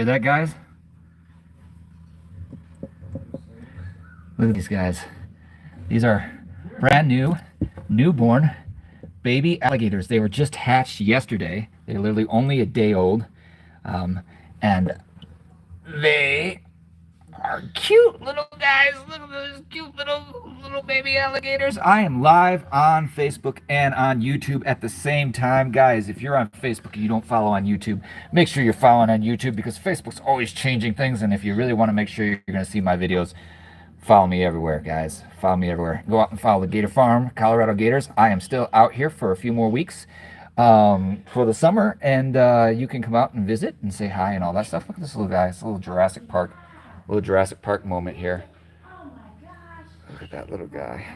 hear that, guys? Look at these guys. These are brand new, newborn baby alligators. They were just hatched yesterday. They're literally only a day old. And they are cute little guys. Look at those cute little baby alligators. I am live on Facebook and on YouTube at the same time. Guys, if you're on Facebook and you don't follow on YouTube, make sure you're following on YouTube, because Facebook's always changing things. And if you really want to make sure you're going to see my videos, follow me everywhere, guys. Follow me everywhere. Go out and follow the Gator Farm, Colorado Gators. I am still out here for a few more weeks for the summer, and you can come out and visit and say hi and all that stuff. Look at this little guy. It's a little Jurassic Park moment here. Look at that little guy.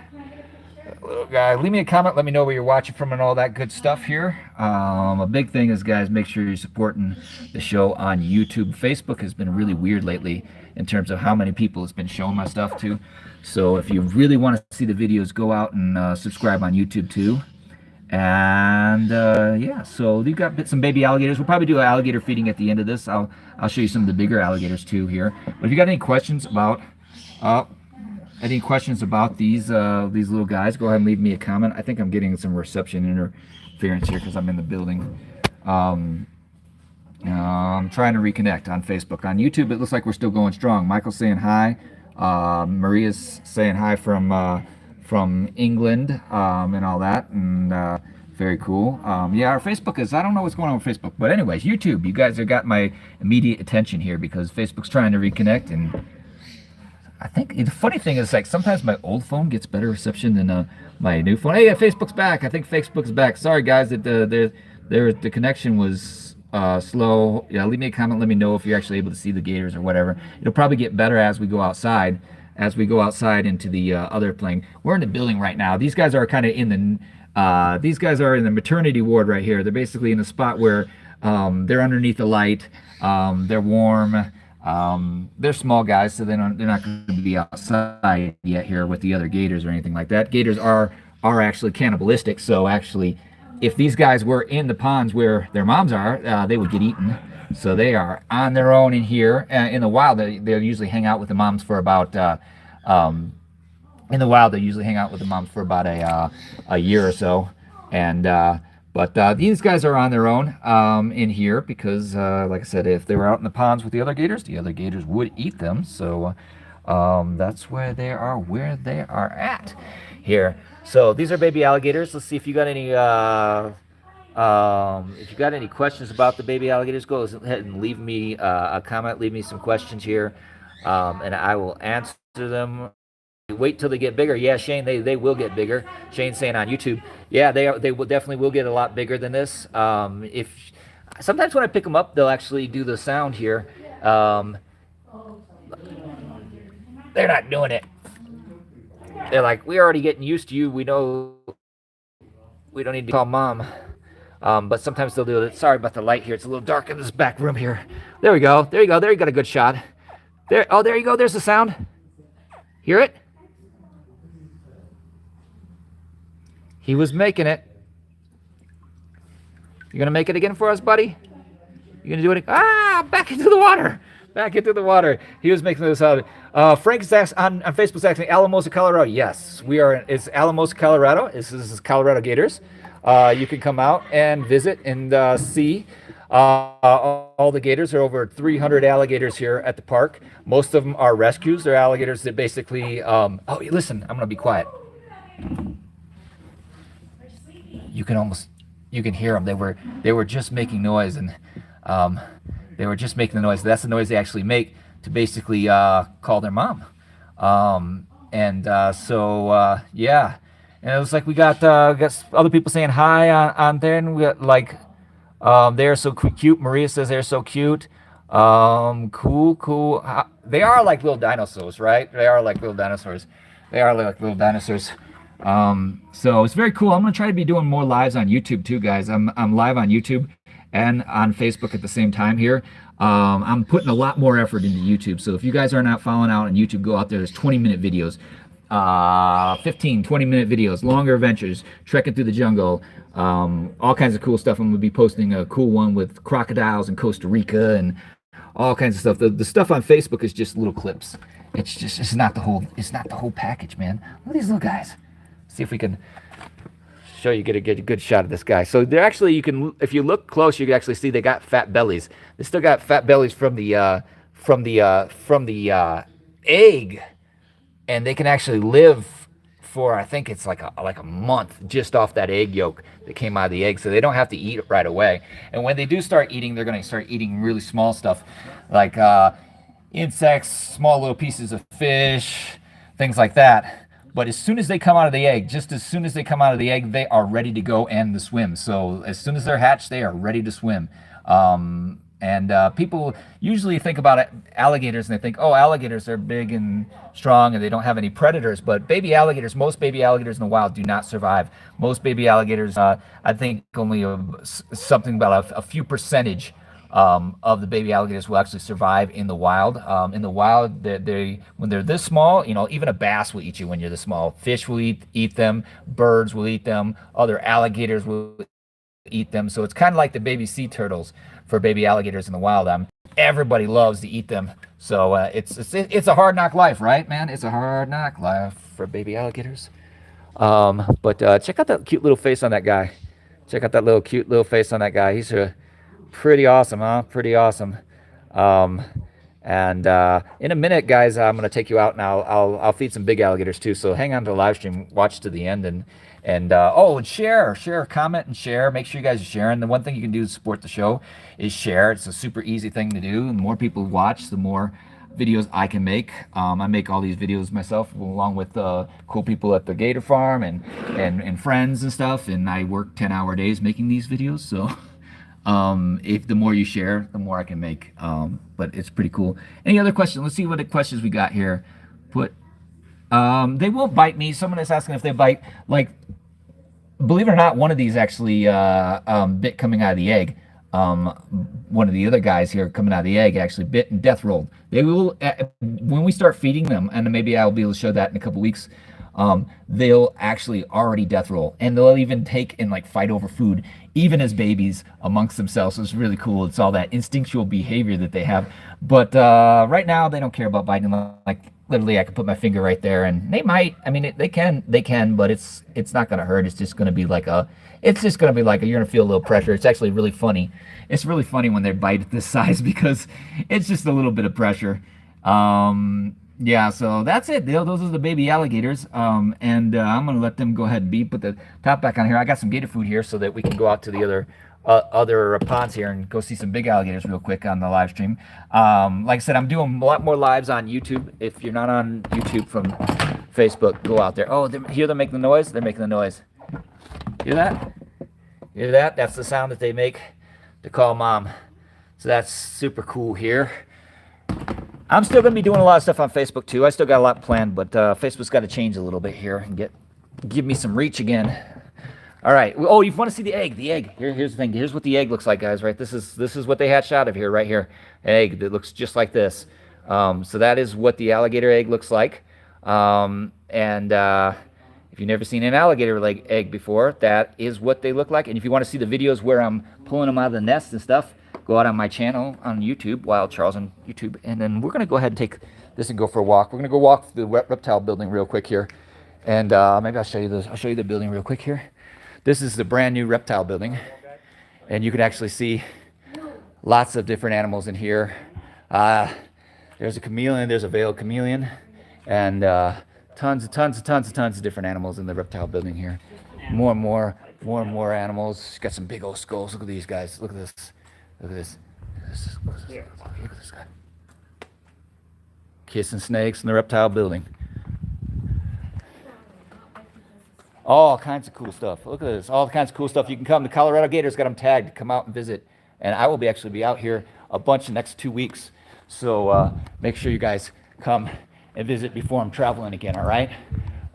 Leave me a comment. Let me know where you're watching from and all that good stuff here. A big thing is, guys, make sure you're supporting the show on YouTube. Facebook has been really weird lately in terms of how many people it's been showing my stuff to. So if you really want to see the videos, go out and subscribe on YouTube too. And yeah, so you've got some baby alligators. We'll probably do alligator feeding at the end of this. I'll show you some of the bigger alligators too here. But if you got any questions about these little guys, go ahead and leave me a comment. I think I'm getting some reception interference here because I'm in the building. I'm trying to reconnect on Facebook. On YouTube, it looks like we're still going strong. Michael's saying hi. Maria's saying hi from England and all that, and very cool. Yeah, our Facebook is, I don't know what's going on with Facebook, but anyways, YouTube, you guys have got my immediate attention here because Facebook's trying to reconnect. And I think the funny thing is, like, sometimes my old phone gets better reception than my new phone. Hey, Facebook's back. I think Facebook's back. Sorry, guys, that the connection was slow. Yeah, leave me a comment. Let me know if you're actually able to see the gators or whatever. It'll probably get better as we go outside. Into the other plane. We're in the building right now. These guys are kind of in the maternity ward right here. They're basically in a spot where they're underneath the light. They're warm. They're small guys, so they're not going to be outside yet here with the other gators or anything like that. Gators are actually cannibalistic, so actually, if these guys were in the ponds where their moms are, they would get eaten. So they are on their own in here. In the wild, they usually hang out with the moms for about a year or so. And but these guys are on their own in here because, like I said, if they were out in the ponds with the other gators would eat them. So that's where they are at here. So these are baby alligators. Let's see if you got any. If you got any questions about the baby alligators, go ahead and leave me a comment. Leave me some questions here, and I will answer them. Wait till they get bigger. Yeah, Shane, they will get bigger. Shane's saying on YouTube, yeah, they will definitely get a lot bigger than this. If sometimes when I pick them up, they'll actually do the sound here. They're not doing it. They're like, we're already getting used to you. We know we don't need to call mom. But sometimes they'll do it. Sorry about the light here. It's a little dark in this back room here. There we go. There you go. There you got a good shot. There. Oh, there you go. There's the sound. Hear it? He was making it. You gonna make it again for us, buddy? You gonna do it? Back into the water. Back into the water. He was making this out. Frank's on Facebook's asking Alamosa, Colorado. Yes, we are. It's Alamosa, Colorado. This is Colorado Gators. You can come out and visit and see all the gators. There are over 300 alligators here at the park. Most of them are rescues. They're alligators that basically. Oh, listen, I'm gonna be quiet. You can hear them. They were just making noise, and they were just making the noise. That's the noise they actually make to basically call their mom. Yeah. And it was like we got other people saying hi on there, and we got like they're so cute. Maria says they're so cute. Cool. They are like little dinosaurs, right? They are like little dinosaurs. So it's very cool. I'm gonna try to be doing more lives on YouTube too, guys. I'm live on YouTube and on Facebook at the same time here. I'm putting a lot more effort into YouTube. So if you guys are not following out on YouTube, go out there. There's 20-minute videos. 15-20 minute videos, longer adventures, trekking through the jungle, all kinds of cool stuff. I'm gonna be posting a cool one with crocodiles in Costa Rica and all kinds of stuff. The stuff on Facebook is just little clips. It's not the whole package, man. Look at these little guys. See if we can show you, get a good shot of this guy. So they're actually, you can, if you look close, you can actually see they got fat bellies. They still got fat bellies from the egg, and they can actually live for, I think it's like a month just off that egg yolk that came out of the egg. So they don't have to eat it right away. And when they do start eating, they're going to start eating really small stuff like insects, small little pieces of fish, things like that. But as soon as they come out of the egg, just as soon as they come out of the egg, they are ready to go and to swim. So as soon as they're hatched, they are ready to swim. People usually think about alligators and they think, oh, alligators are big and strong and they don't have any predators. But baby alligators, most baby alligators in the wild do not survive. Most baby alligators, I think only something about a few percentage of the baby alligators will actually survive in the wild. In the wild, when they're this small, you know, even a bass will eat you when you're this small. Fish will eat them. Birds will eat them. Other alligators will eat them. So it's kind of like the baby sea turtles for baby alligators in the wild. Everybody loves to eat them. So it's a hard knock life, right, man? It's a hard knock life for baby alligators. But check out that cute little face on that guy. Check out that cute little face on that guy. He's pretty awesome, huh? Pretty awesome. In a minute, guys, I'm gonna take you out and I'll feed some big alligators too. So hang on to the live stream, watch to the end, and share, comment, and share. Make sure you guys are sharing. The one thing you can do to support the show is share. It's a super easy thing to do. The more people watch, the more videos I can make. I make all these videos myself along with cool people at the gator farm and friends and stuff. And I work 10-hour days making these videos. So if the more you share, the more I can make. But it's pretty cool. Any other questions? Let's see what the questions we got here. They won't bite me. Someone is asking if they bite. Like, believe it or not, one of these actually bit coming out of the egg. One of the other guys here coming out of the egg actually bit and death rolled. They will, when we start feeding them, and maybe I'll be able to show that in a couple weeks, they'll actually already death roll, and they'll even take and like fight over food, even as babies amongst themselves. So it's really cool. It's all that instinctual behavior that they have. But right now they don't care about biting. Like literally, I could put my finger right there, and they might. I mean, they can, but it's not gonna hurt. It's just gonna be like you're gonna feel a little pressure. It's actually really funny. It's really funny when they bite at this size because it's just a little bit of pressure. Yeah, so that's it. Those are the baby alligators. I'm gonna let them go ahead and put the top back on here. I got some gator food here so that we can go out to the other ponds here and go see some big alligators real quick on the live stream. Like I said, I'm doing a lot more lives on YouTube. If you're not on YouTube from Facebook, go out there. Oh, hear them making the noise? They're making the noise. Hear that? Hear that? That's the sound that they make to call mom. So that's super cool here. I'm still going to be doing a lot of stuff on Facebook too. I still got a lot planned, but Facebook's got to change a little bit here and give me some reach again. All right. Oh, you want to see the egg? The egg. Here's the thing. Here's what the egg looks like, guys. Right. This is what they hatched out of here. Right here. Egg that looks just like this. So that is what the alligator egg looks like. If you've never seen an alligator egg before, that is what they look like. And if you want to see the videos where I'm pulling them out of the nest and stuff, go out on my channel on YouTube, Wild Charles on YouTube. And then we're going to go ahead and take this and go for a walk. We're going to go walk through the reptile building real quick here. And maybe I'll show you the building real quick here. This is the brand new reptile building. And you can actually see lots of different animals in here. There's a chameleon, there's a veiled chameleon, and tons of different animals in the reptile building here. More and more animals. Got some big old skulls. Look at these guys. Look at this. Look at this. Look at this guy. Kissing snakes in the reptile building. All kinds of cool stuff. Look at this. All kinds of cool stuff. You can come. The Colorado Gators got them tagged. Come out and visit. And I will actually be out here a bunch the next 2 weeks. So make sure you guys come and visit before I'm traveling again. All right.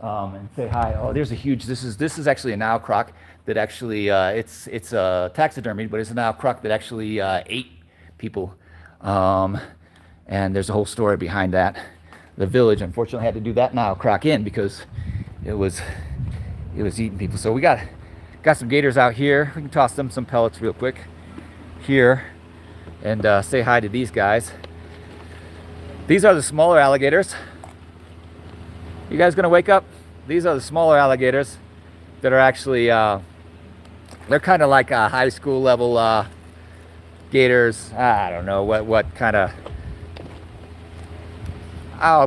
And say hi. Oh, there's a huge. This is actually a Nile croc that actually it's a taxidermy, but it's a Nile croc that actually ate people. And there's a whole story behind that. The village unfortunately had to do that Nile croc in because it was eating people. So we got some gators out here. We can toss them some pellets real quick here. and say hi to these guys. These are the smaller alligators. You guys gonna wake up? These are the smaller alligators that are actually, they're kind of like high school level gators. I don't know what kind of,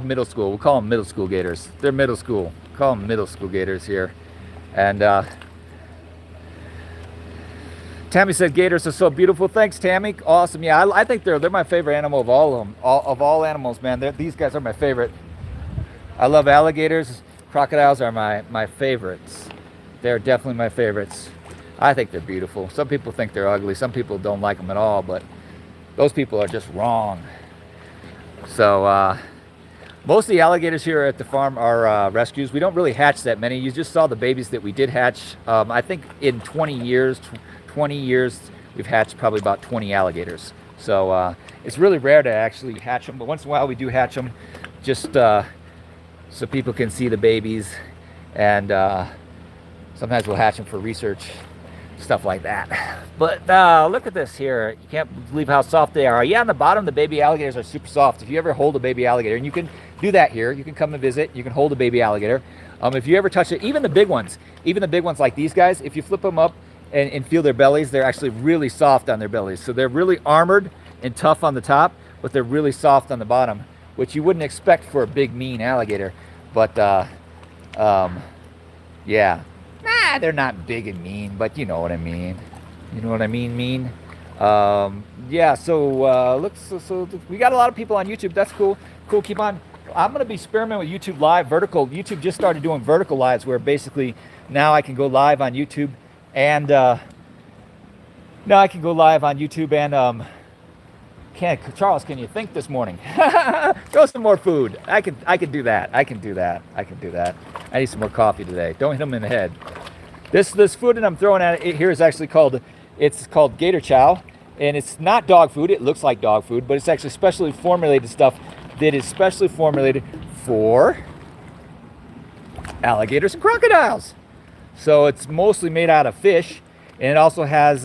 middle school. We'll call them middle school gators. They're middle school. Call them middle school gators here. And Tammy said gators are so beautiful. Thanks, Tammy. Awesome. Yeah, I think they're my favorite animal of all of them. Of all animals, man. These guys are my favorite. I love alligators. Crocodiles are my favorites. They're definitely my favorites. I think they're beautiful. Some people think they're ugly. Some people don't like them at all, but those people are just wrong. So most of the alligators here at the farm are rescues. We don't really hatch that many. You just saw the babies that we did hatch. I think in 20 years, we've hatched probably about 20 alligators. So it's really rare to actually hatch them, but once in a while we do hatch them, just so people can see the babies, and sometimes we'll hatch them for research, stuff like that. But look at this here. You can't believe how soft they are. Yeah, on the bottom, the baby alligators are super soft. If you ever hold a baby alligator, and you can do that here, you can come and visit, you can hold a baby alligator. If you ever touch it, even the big ones like these guys, if you flip them up and feel their bellies, they're actually really soft on their bellies. So they're really armored and tough on the top, but they're really soft on the bottom, which you wouldn't expect for a big, mean alligator. But yeah, they're not big and mean, but you know what I mean. You know what I mean? Yeah, so so we got a lot of people on YouTube. That's cool. Keep on. I'm going to be experimenting with YouTube Live, vertical. YouTube just started doing vertical lives, where basically now I can go live on YouTube, and Charles, can you think this morning? Throw some more food. I could do that. I can do that. I need some more coffee today. Don't hit them in the head. This food that I'm throwing at it here is actually called gator chow, and it's not dog food. It looks like dog food, but it's actually specially formulated stuff that is specially formulated for alligators and crocodiles. So it's mostly made out of fish, and it also has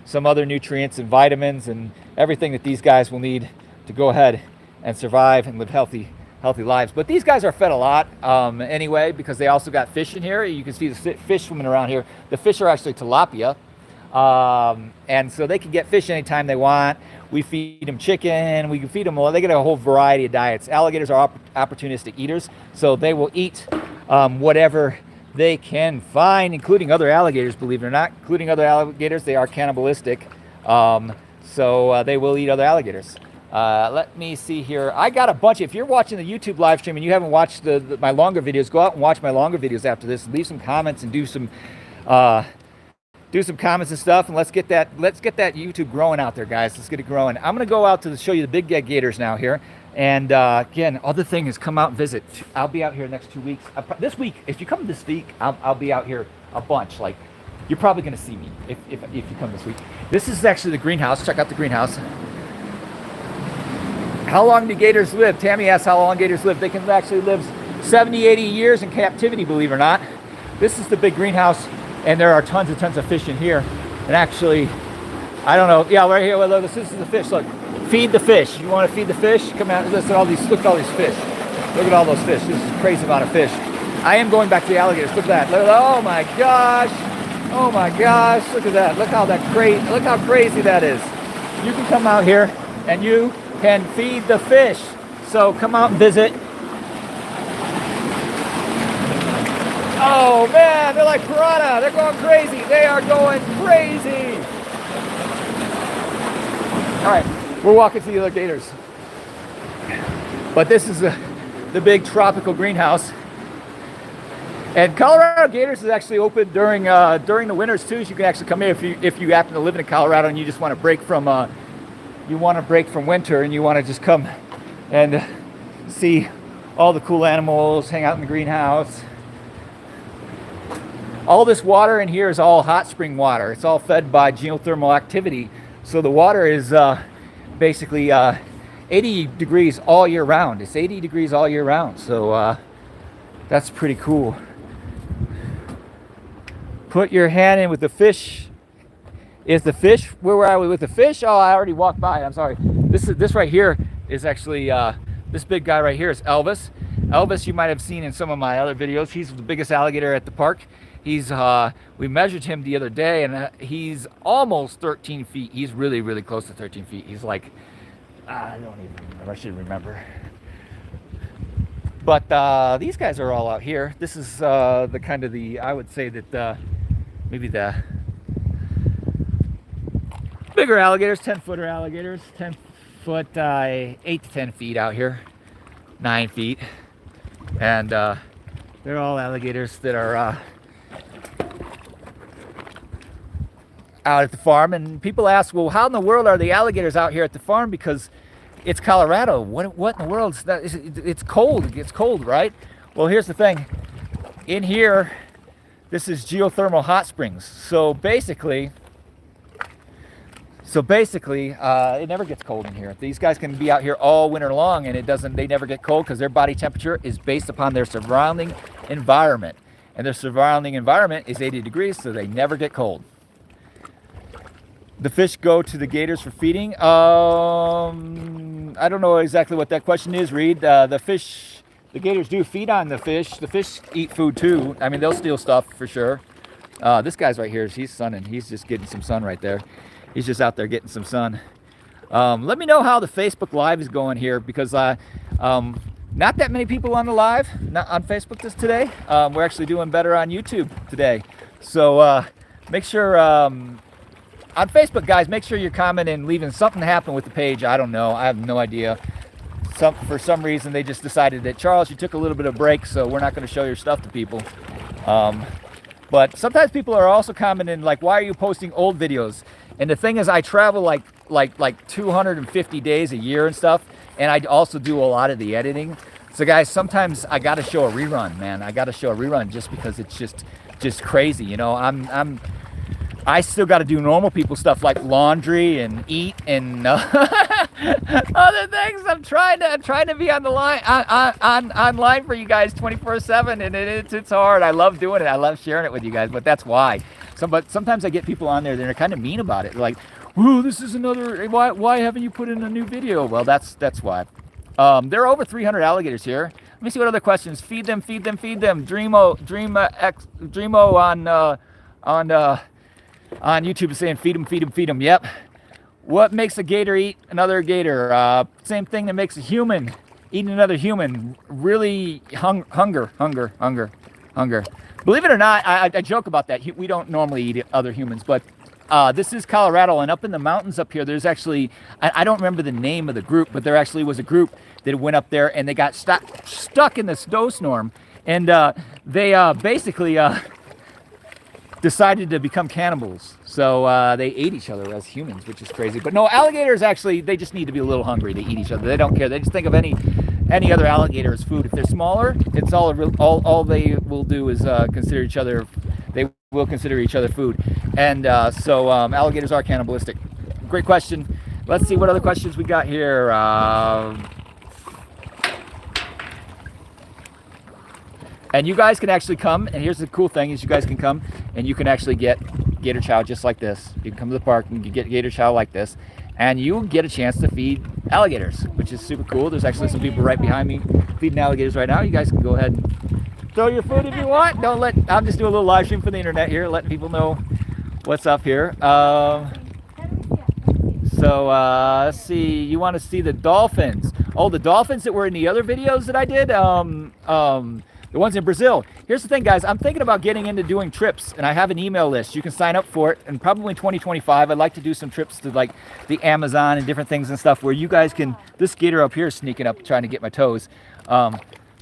some other nutrients and vitamins and everything that these guys will need to go ahead and survive and live healthy lives. But these guys are fed a lot anyway, because they also got fish in here. You can see the fish swimming around here. The fish are actually tilapia, and so they can get fish anytime they want. We feed them chicken, we can feed them, they get a whole variety of diets. Alligators are opportunistic eaters, so they will eat whatever they can find, including other alligators, believe it or not. Including other alligators, they are cannibalistic, so they will eat other alligators. Let me see here. I got a bunch. If you're watching the YouTube live stream and you haven't watched my longer videos, go out and watch my longer videos after this. Leave some comments and do some comments and stuff, and let's get that YouTube growing out there, guys. Let's get it growing. I'm gonna go out to show you the big gators now here. And again, other thing is come out and visit. I'll be out here next 2 weeks. This week, if you come this week, I'll be out here a bunch. Like, you're probably gonna see me if you come this week. This is actually the greenhouse. Check out the greenhouse. How long do gators live? Tammy asks how long gators live. They can actually live 70, 80 years in captivity, believe it or not. This is the big greenhouse, and there are tons of fish in here. And actually, I don't know. Yeah, right here. Well, this is the fish. Look, feed the fish. You want to feed the fish? Come out. Listen, look at all these fish. Look at all those fish. This is a crazy amount of fish. I am going back to the alligators. Look at that. Oh my gosh. Oh my gosh. Look at that. Look how crazy that is. You can come out here and you can feed the fish. So come out and visit. Oh man, they're like piranha. They're going crazy. They are going crazy. All right, we're walking to the other gators. But this is the big tropical greenhouse. And Colorado Gators is actually open during the winters too. So you can actually come here if you happen to live in Colorado and you just want to break from winter and you want to just come and see all the cool animals, hang out in the greenhouse. All this water in here is all hot spring water. It's all fed by geothermal activity. So the water is basically 80 degrees all year round. It's 80 degrees all year round. So that's pretty cool. Put your hand in with the fish is the fish. Where were I with the fish? Oh, I already walked by. I'm sorry. This right here is actually this big guy right here is Elvis. Elvis, you might have seen in some of my other videos. He's the biggest alligator at the park. He's we measured him the other day, and he's almost 13 feet. He's really, really close to 13 feet. He's like, I don't even remember. I should remember. But these guys are all out here. This is the kind of the, I would say that maybe the bigger alligators, 10-footer alligators, 10 foot, 8 to 10 feet out here, 9 feet. And they're all alligators that are out at the farm. And people ask, well, how in the world are the alligators out here at the farm? Because it's Colorado. What in the world is that? It's cold. It gets cold, right? Well, here's the thing. In here, this is geothermal hot springs. So basically, it never gets cold in here. These guys can be out here all winter long, and they never get cold because their body temperature is based upon their surrounding environment. And their surrounding environment is 80 degrees, so they never get cold. The fish go to the gators for feeding. I don't know exactly what that question is, Reed. The gators do feed on the fish. The fish eat food too. I mean, they'll steal stuff for sure. This guy's right here, he's sunning. He's just getting some sun right there. He's just out there getting some sun. Let me know how the Facebook Live is going here, because not that many people on the live, not on Facebook today. We're actually doing better on YouTube today. So make sure, on Facebook, guys, make sure you're commenting, leaving something happen with the page. I don't know. I have no idea. For some reason, they just decided that, Charles, you took a little bit of break, so we're not going to show your stuff to people. But sometimes people are also commenting, like, why are you posting old videos? And the thing is, I travel like 250 days a year and stuff, and I also do a lot of the editing. So guys, sometimes I got to show a rerun, man. I got to show a rerun just because it's just crazy, you know. I still got to do normal people stuff like laundry and eat and other things. I'm trying to be on the line online for you guys 24/7, and it's hard. I love doing it. I love sharing it with you guys, but that's why. But sometimes I get people on there that are kind of mean about it. They're like, "Whoa, this is another. Why haven't you put in a new video?" Well, that's why. There are over 300 alligators here. Let me see what other questions. Feed them. Dreamo on YouTube is saying feed them. Yep. What makes a gator eat another gator? Same thing that makes a human eat another human. Really hunger. Believe it or not, I joke about that. We don't normally eat other humans, but this is Colorado, and up in the mountains up here, there's actually, I don't remember the name of the group, but there actually was a group that went up there and they got stuck in the snowstorm, and they basically decided to become cannibals. So they ate each other as humans, which is crazy. But no, alligators actually, they just need to be a little hungry to eat each other. They don't care. They just think of any other alligator as food. If they're smaller, it's all they will do is consider each other. They will consider each other food. And so alligators are cannibalistic. Great question. Let's see what other questions we got here. And you guys can actually come, and here's the cool thing is you guys can come and you can actually get gator chow just like this. You can come to the park and you can get gator chow like this, and you get a chance to feed alligators, which is super cool. There's actually some people right behind me feeding alligators right now. You guys can go ahead and throw your food if you want. I'm just doing a little live stream for the internet here, letting people know what's up here. Let's see, you want to see the dolphins. Oh, the dolphins that were in the other videos that I did, the ones in Brazil. Here's the thing, guys. I'm thinking about getting into doing trips, and I have an email list. You can sign up for it, and probably in 2025, I'd like to do some trips to like the Amazon and different things and stuff where you guys can, this gator up here is sneaking up trying to get my toes.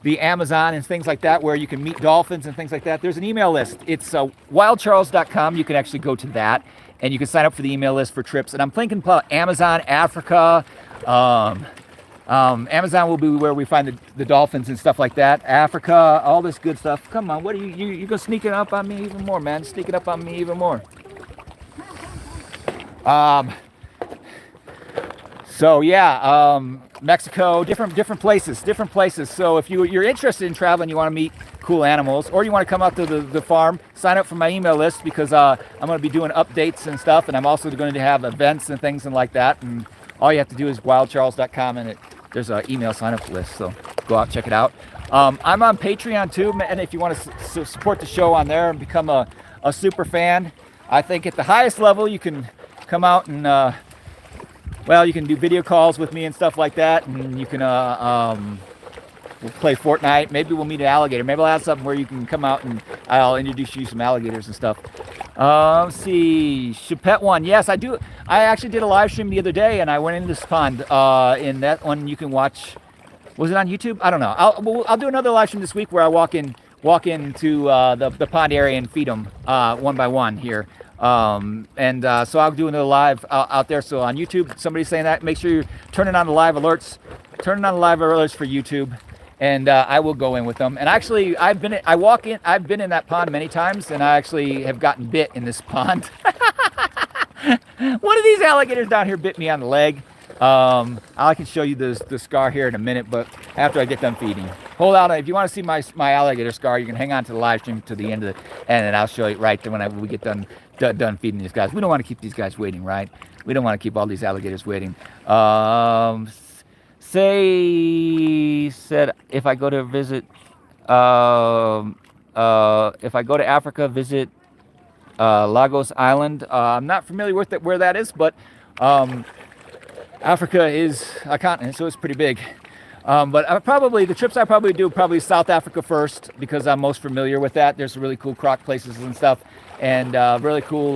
The Amazon and things like that where you can meet dolphins and things like that. There's an email list. It's wildcharles.com. You can actually go to that, and you can sign up for the email list for trips. And I'm thinking about Amazon, Africa, Amazon will be where we find the dolphins and stuff like that. Africa, all this good stuff. Come on, what are you go sneaking up on me even more, man? Sneaking up on So yeah, Mexico, different places. So if you're interested in traveling, you want to meet cool animals, or you want to come out to the farm, sign up for my email list, because I'm going to be doing updates and stuff, and I'm also going to have events and things and like that. And all you have to do is wildcharles.com, and there's an email sign up list. So go out, check it out. I'm on Patreon too, and if you want to support the show on there and become a super fan, I think at the highest level you can come out and well, you can do video calls with me and stuff like that, and you can we'll play Fortnite. Maybe we'll meet an alligator. Maybe I'll have something where you can come out and I'll introduce you to some alligators and stuff. Let's see, Chapette one. Yes, I do. I actually did a live stream the other day, and I went into this pond. In that one, you can watch. Was it on YouTube? I don't know. I'll do another live stream this week where I walk into the pond area and feed them one by one here. So I'll do another live out there. So on YouTube, somebody's saying that, make sure you're turning on the live alerts. Turning on the live alerts for YouTube, and I will go in with them. And actually, I've been in that pond many times, and I actually have gotten bit in this pond. One of these alligators down here bit me on the leg. I can show you the scar here in a minute, but after I get done feeding. Hold on, if you want to see my alligator scar, you can hang on to the live stream to the end of it, and then I'll show you right when we get done feeding these guys. We don't want to keep these guys waiting, right? We don't want to keep all these alligators waiting. Said if I go to visit, if I go to Africa, visit Lagos Island. I'm not familiar with where that is, but Africa is a continent, so it's pretty big. But the trips I probably do South Africa first, because I'm most familiar with that. There's really cool croc places and stuff, and really cool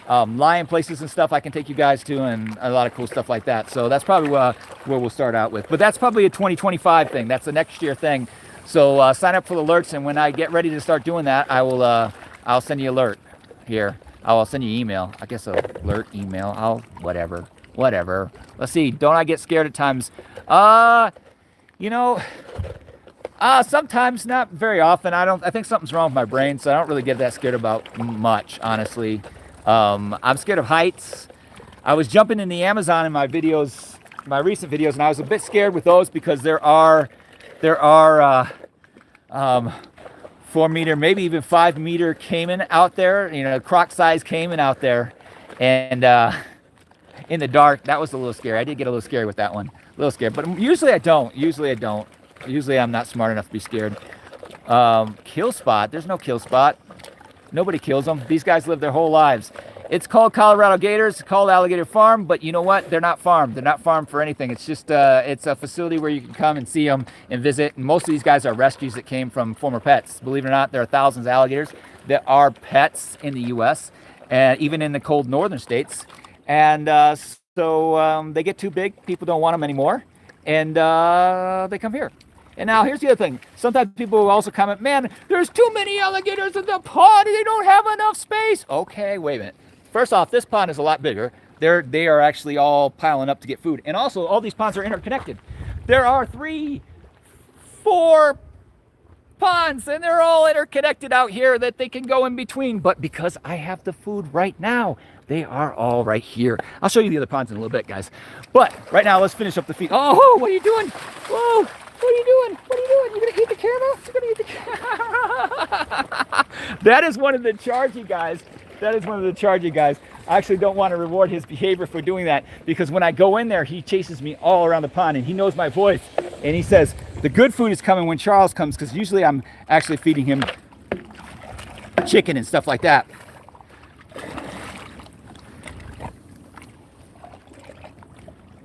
lion places and stuff I can take you guys to, and a lot of cool stuff like that. So that's probably where we'll start out with. But that's probably a 2025 thing. That's a next year thing. So sign up for the alerts, and when I get ready to start doing that, I'll send you alert here. I'll send you email. I guess alert email. Whatever. Let's see. Don't I get scared at times? Sometimes, not very often. I think something's wrong with my brain, so I don't really get that scared about much, honestly. I'm scared of heights. I was jumping in the Amazon in my videos, my recent videos, and I was a bit scared with those because there are 4 meter, maybe even 5 meter caiman out there, croc-sized caiman out there, and in the dark. That was a little scary. I did get a little scary with that one. A little scared, but usually I don't. Usually I'm not smart enough to be scared. Kill spot. There's no kill spot. Nobody kills them. These guys live their whole lives. It's called Colorado Gators. It's called Alligator Farm, but you know what? They're not farmed. They're not farmed for anything. It's just it's a facility where you can come and see them and visit. And most of these guys are rescues that came from former pets. Believe it or not, there are thousands of alligators that are pets in the U.S. and even in the cold northern states. And so they get too big. People don't want them anymore, and they come here. And now here's the other thing. Sometimes people will also comment, man, there's too many alligators in the pond. They don't have enough space. Okay, wait a minute. First off, this pond is a lot bigger. They are actually all piling up to get food. And also, all these ponds are interconnected. There are 3, 4 ponds, and they're all interconnected out here that they can go in between. But because I have the food right now, they are all right here. I'll show you the other ponds in a little bit, guys. But right now, let's finish up the feed. Oh, what are you doing? Whoa. What are you doing? You're going to eat the camera? You're going to eat the camera? That is one of the chargy guys. I actually don't want to reward his behavior for doing that, because when I go in there, he chases me all around the pond, and he knows my voice. And he says, the good food is coming when Charles comes, because usually I'm actually feeding him chicken and stuff like that.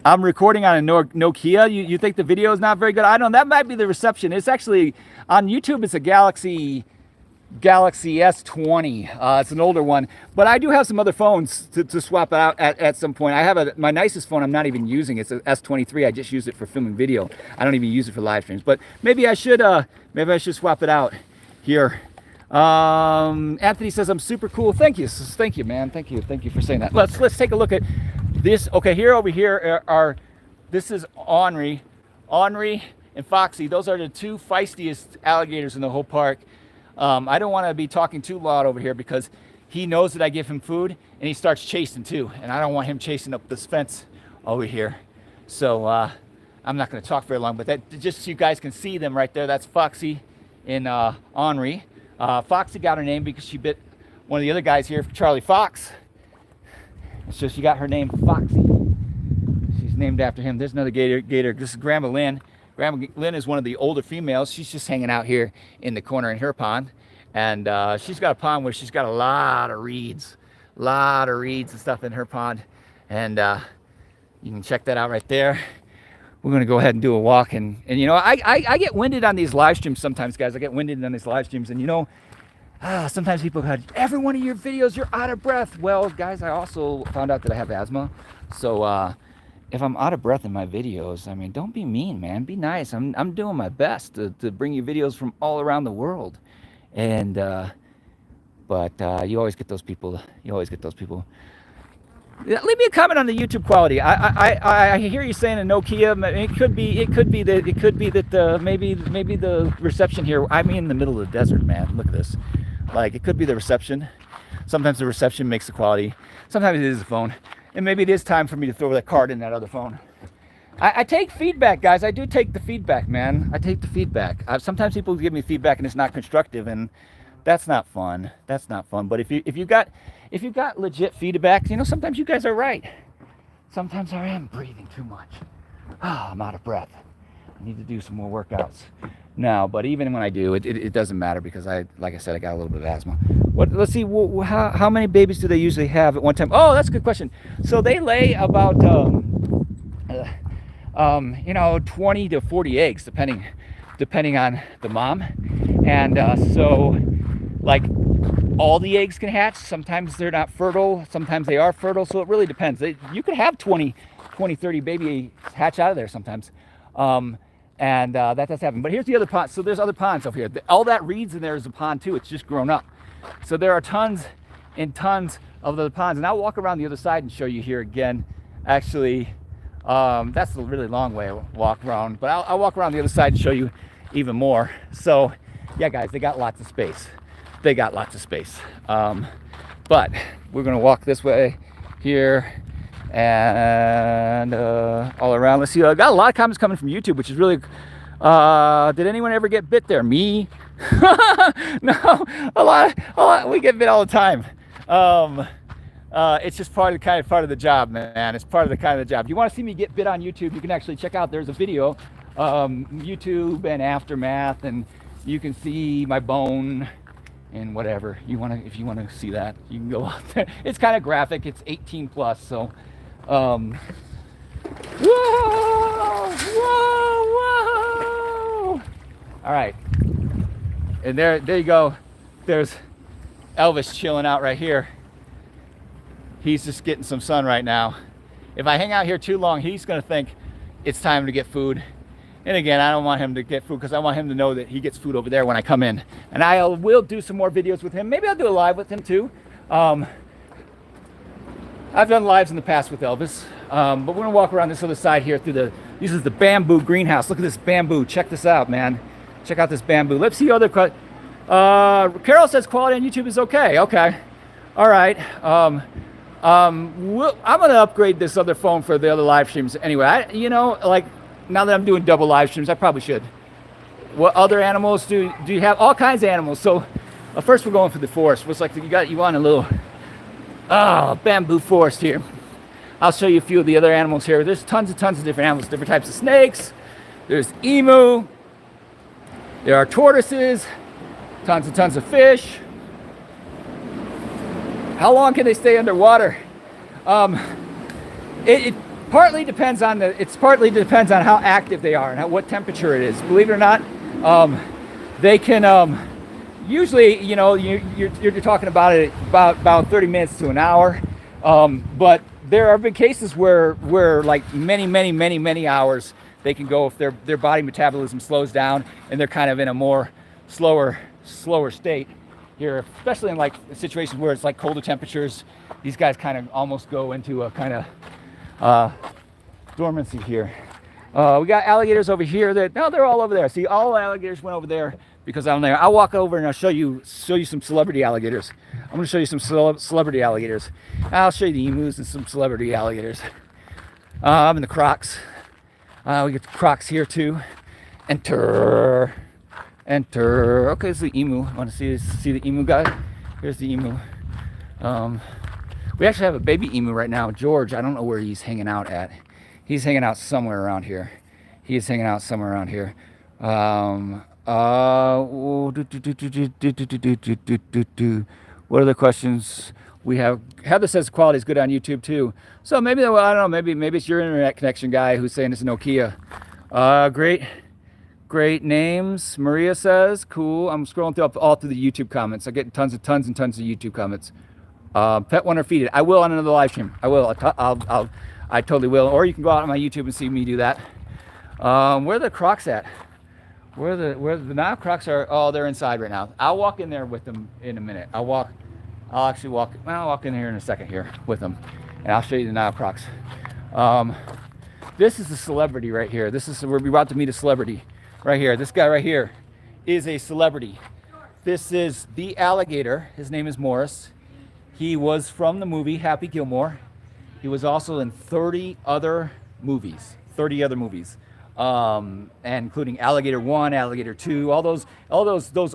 I'm recording on a Nokia. You think the video is not very good? I don't know. That might be the reception. It's actually on YouTube. It's a Galaxy S20. It's an older one, but I do have some other phones to swap out at some point. I have my nicest phone. I'm not even using. It's an S23. I just use it for filming video. I don't even use it for live streams. But maybe I should swap it out here. Anthony says I'm super cool. Thank you, man. Thank you for saying that. Let's take a look at this. Okay, over here this is Henri and Foxy. Those are the 2 feistiest alligators in the whole park. I don't want to be talking too loud over here because he knows that I give him food and he starts chasing too, and I don't want him chasing up this fence over here. So I'm not going to talk very long, but that just so you guys can see them right there. That's Foxy and Henri. Foxy got her name because she bit one of the other guys here, Charlie Fox. So she got her name Foxy. She's named after him. There's another gator. This is Grandma Lynn. Grandma Lynn is one of the older females. She's just hanging out here in the corner in her pond. And she's got a pond where she's got a lot of reeds. And stuff in her pond. And you can check that out right there. We're going to go ahead and do a walk. And you know, I get winded on these live streams sometimes, guys. I get winded on these live streams. And you know, sometimes people go, every one of your videos, you're out of breath. Well, guys, I also found out that I have asthma. So if I'm out of breath in my videos, I mean, don't be mean, man. Be nice. I'm doing my best to bring you videos from all around the world. And but you always get those people. Leave me a comment on the YouTube quality. I hear you saying a Nokia. It could be that maybe the reception here. I'm in the middle of the desert, man. Look at this. Like, it could be the reception. Sometimes the reception makes the quality. Sometimes it is the phone. And maybe it is time for me to throw that card in that other phone. I take feedback, guys. I do take the feedback, man. I take the feedback. Sometimes people give me feedback and it's not constructive, and that's not fun. That's not fun. But if you got legit feedback, you know, sometimes you guys are right. Sometimes I am breathing too much. I'm out of breath. I need to do some more workouts now. But even when I do, it doesn't matter because like I said, I got a little bit of asthma. Let's see. How many babies do they usually have at one time? Oh, that's a good question. So they lay about 20 to 40 eggs, depending on the mom. And so, like, all the eggs can hatch. Sometimes they're not fertile. Sometimes they are fertile. So it really depends. You could have 20, 30 baby hatch out of there sometimes. That does happen. But here's the other pond. So there's other ponds over here. All that reeds in there is a pond too. It's just grown up. So there are tons and tons of the ponds. And I'll walk around the other side and show you here again. Actually, that's a really long way to walk around. But I'll walk around the other side and show you even more. So yeah, guys, they got lots of space. But we're going to walk this way here and all around. Let's see. I got a lot of comments coming from YouTube, which is really did anyone ever get bit there? Me? No, a lot. We get bit all the time. It's just part of the job, man. It's part of the job. If you want to see me get bit on YouTube, you can actually check out. There's a video, YouTube and aftermath, and you can see my bone and whatever you want to. If you want to see that, you can go out there. It's kind of graphic. It's 18 plus, so. Whoa! All right, and there you go. There's Elvis chilling out right here. He's just getting some sun right now. If I hang out here too long, he's gonna think it's time to get food. And again, I don't want him to get food because I want him to know that he gets food over there when I come in. And I will do some more videos with him. Maybe I'll do a live with him too. I've done lives in the past with Elvis. But we're gonna walk around this other side here through this is the bamboo greenhouse. Look at this bamboo. Check this out, man. Check out this bamboo. Let's see other. Carol says quality on YouTube is okay. Okay. All right. I'm gonna upgrade this other phone for the other live streams. Anyway, like now that I'm doing double live streams, I probably should. What other animals do you have? All kinds of animals. So first we're going for the forest. What's like you want a little bamboo forest here. I'll show you a few of the other animals here. There's tons of different animals, different types of snakes. There's emu. There are tortoises. Tons of fish. How long can they stay underwater? It partly depends on how active they are and what temperature it is. Believe it or not, they can usually, you're talking about it about 30 minutes to an hour. But there have been cases where like many hours they can go if their body metabolism slows down and they're kind of in a more slower state here, especially in like situations where it's like colder temperatures. These guys kind of almost go into a kind of dormancy here. We got alligators over here. They're all over there. See, all alligators went over there because I'm there. I'll walk over and I'll show you some celebrity alligators. I'm going to show you some celebrity alligators. I'll show you the emus and some celebrity alligators. I'm in the Crocs. We get the crocs here too. Enter. Enter. Okay, it's the emu. Want to see the emu guy? Here's the emu. We actually have a baby emu right now, George. I don't know where he's hanging out at. He's hanging out somewhere around here. He's hanging out somewhere around here. What are the questions we have? Heather says quality is good on YouTube too. So maybe, well, I don't know, maybe it's your internet connection guy who's saying it's a Nokia. Great names. Maria says, cool. I'm scrolling through all through the YouTube comments. I get tons of YouTube comments. Pet one or feed it. I will on another live stream. I will. I totally will. Or you can go out on my YouTube and see me do that. Where are the crocs at? Where the Nile crocs are? Oh, they're inside right now. I'll walk in there with them in a minute. I'll walk in here in a second here with them, and I'll show you the Nile crocs. This is the celebrity right here. We're about to meet a celebrity right here. This guy right here is a celebrity. This is the alligator. His name is Morris. He was from the movie Happy Gilmore. He was also in 30 other movies. And including Alligator 1, Alligator 2, all those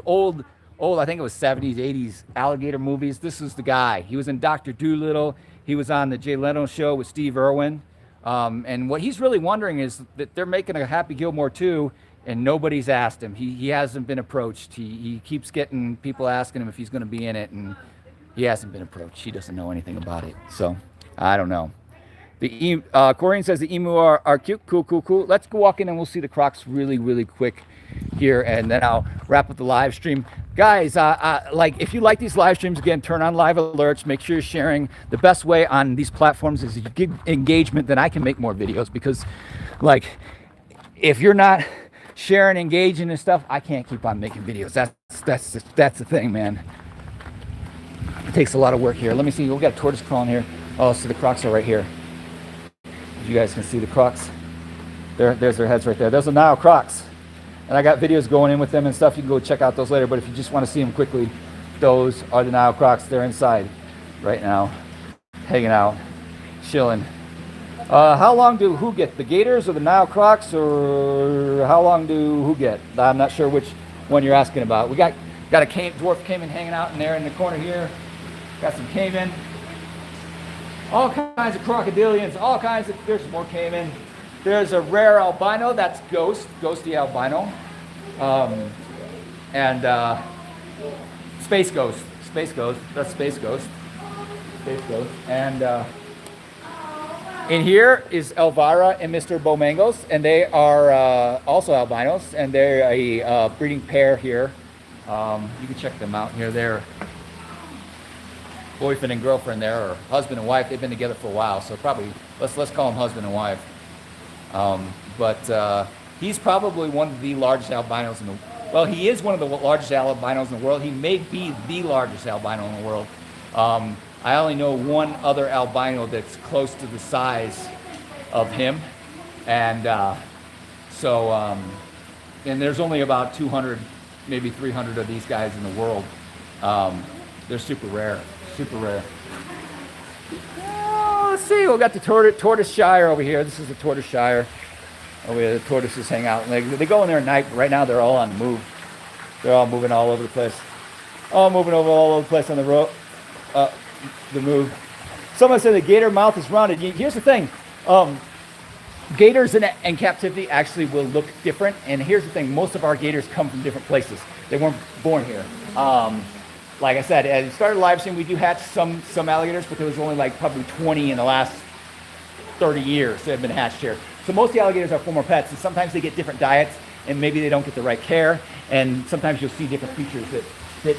old, I think it was 70s, 80s alligator movies. This is the guy. He was in Dr. Dolittle. He was on the Jay Leno show with Steve Irwin. And what he's really wondering is that they're making a Happy Gilmore 2 and nobody's asked him. He hasn't been approached. He keeps getting people asking him if he's going to be in it, and he hasn't been approached. He doesn't know anything about it. So I don't know. Corian says the emu are cute. Cool. Let's go walk in and we'll see the crocs really quick here, and then I'll wrap up the live stream. Guys, if you like these live streams, again, turn on live alerts. Make sure you're sharing. The best way on these platforms is if you get engagement, then I can make more videos, because if you're not sharing, engaging and stuff, I can't keep on making videos. That's the thing, man. It takes a lot of work here. Let me see. We've got a tortoise crawling here. Oh, so the crocs are right here. You guys can see the crocs. There's their heads right there. Those are Nile crocs. And I got videos going in with them and stuff. You can go check out those later. But if you just want to see them quickly, those are the Nile crocs. They're inside right now, hanging out, chilling. How long do who get? The gators or the Nile crocs? Or how long do who get? I'm not sure which one you're asking about. We got a dwarf caiman hanging out in there in the corner here. Got some caiman. All kinds of crocodilians, there's more caiman. There's a rare albino, that's ghosty albino. And space ghost, that's space ghost. And in here is Elvira and Mr. Bomangos, and they are also albinos, and they're a breeding pair here. You can check them out here. They're boyfriend and girlfriend there, or husband and wife. They've been together for a while, so probably let's call them husband and wife. But he's probably one of the largest albinos in the world. He is one of the largest albinos in the world. He may be the largest albino in the world. I only know one other albino that's close to the size of him, and and there's only about 200, maybe 300 of these guys in the world. They're super rare. Let's see, we got the tortoise shire over here. This is the tortoise shire. Over here, the tortoises hang out. They go in there at night. Right now, they're all on the move. They're all moving all over the place. All moving all over the place on the road. The move. Someone said the gator mouth is rounded. Here's the thing. Gators in captivity actually will look different. And here's the thing. Most of our gators come from different places. They weren't born here. Like I said, at the start of the live stream, we do hatch some alligators, but there was only probably 20 in the last 30 years that have been hatched here. So most of the alligators are former pets, and sometimes they get different diets, and maybe they don't get the right care, and sometimes you'll see different features that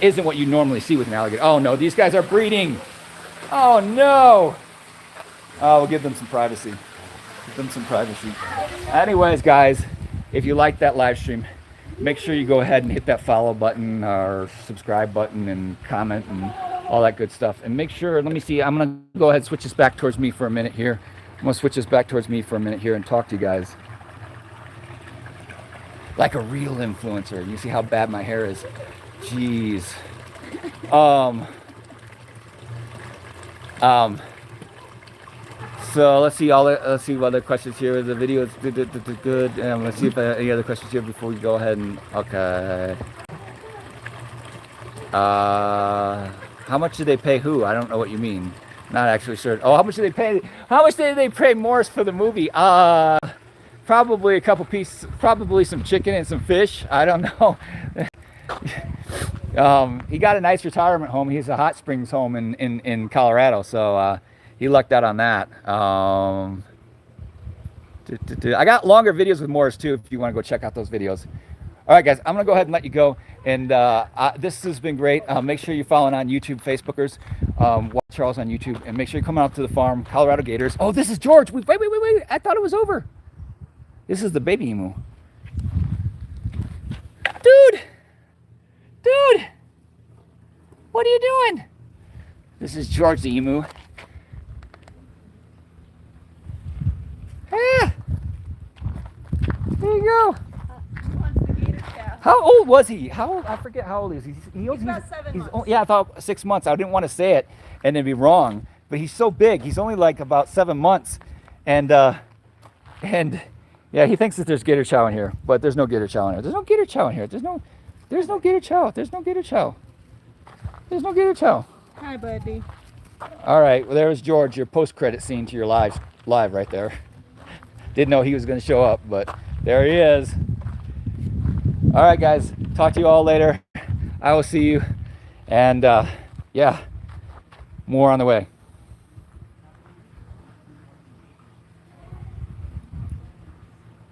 isn't what you normally see with an alligator. Oh no, these guys are breeding. Oh no. Oh, we'll give them some privacy. Anyways, guys, if you like that live stream, make sure you go ahead and hit that follow button or subscribe button and comment and all that good stuff. And make sure, let me see, I'm going to go ahead and switch this back towards me for a minute here. And talk to you guys like a real influencer. You see how bad my hair is? Jeez. So let's see let's see what other questions here. The video is good. Let's see if any other questions here before we go ahead and okay. How much did they pay who? I don't know what you mean. Not actually sure. Oh, how much did they pay? How much did they pay Morris for the movie? Probably a couple pieces, probably some chicken and some fish. I don't know. He got a nice retirement home. He's a hot springs home in Colorado, so he lucked out on that. I got longer videos with Morris too, if you want to go check out those videos. All right, guys, I'm going to go ahead and let you go. And this has been great. Make sure you're following on YouTube, Facebookers. Watch Charles on YouTube. And make sure you come out to the farm, Colorado Gators. Oh, this is George. Wait. I thought it was over. This is the baby emu. Dude. What are you doing? This is George the emu. Ah. There you go. How old was he? How old? I forget how old he is. He's about 7 months. Yeah, I thought 6 months. I didn't want to say it and then be wrong, but he's so big. He's only like about 7 months, and yeah, he thinks that there's gator chow in here, but there's no gator chow in here. There's no gator chow in here. There's no gator chow. There's no gator chow. There's no gator chow. Hi, buddy. All right, well, there's George, your post-credit scene to your live right there. Didn't know he was going to show up, but there he is. All right, guys, talk to you all later. I will see you, and yeah, more on the way.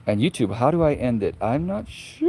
And YouTube, how do I end it? I'm not sure.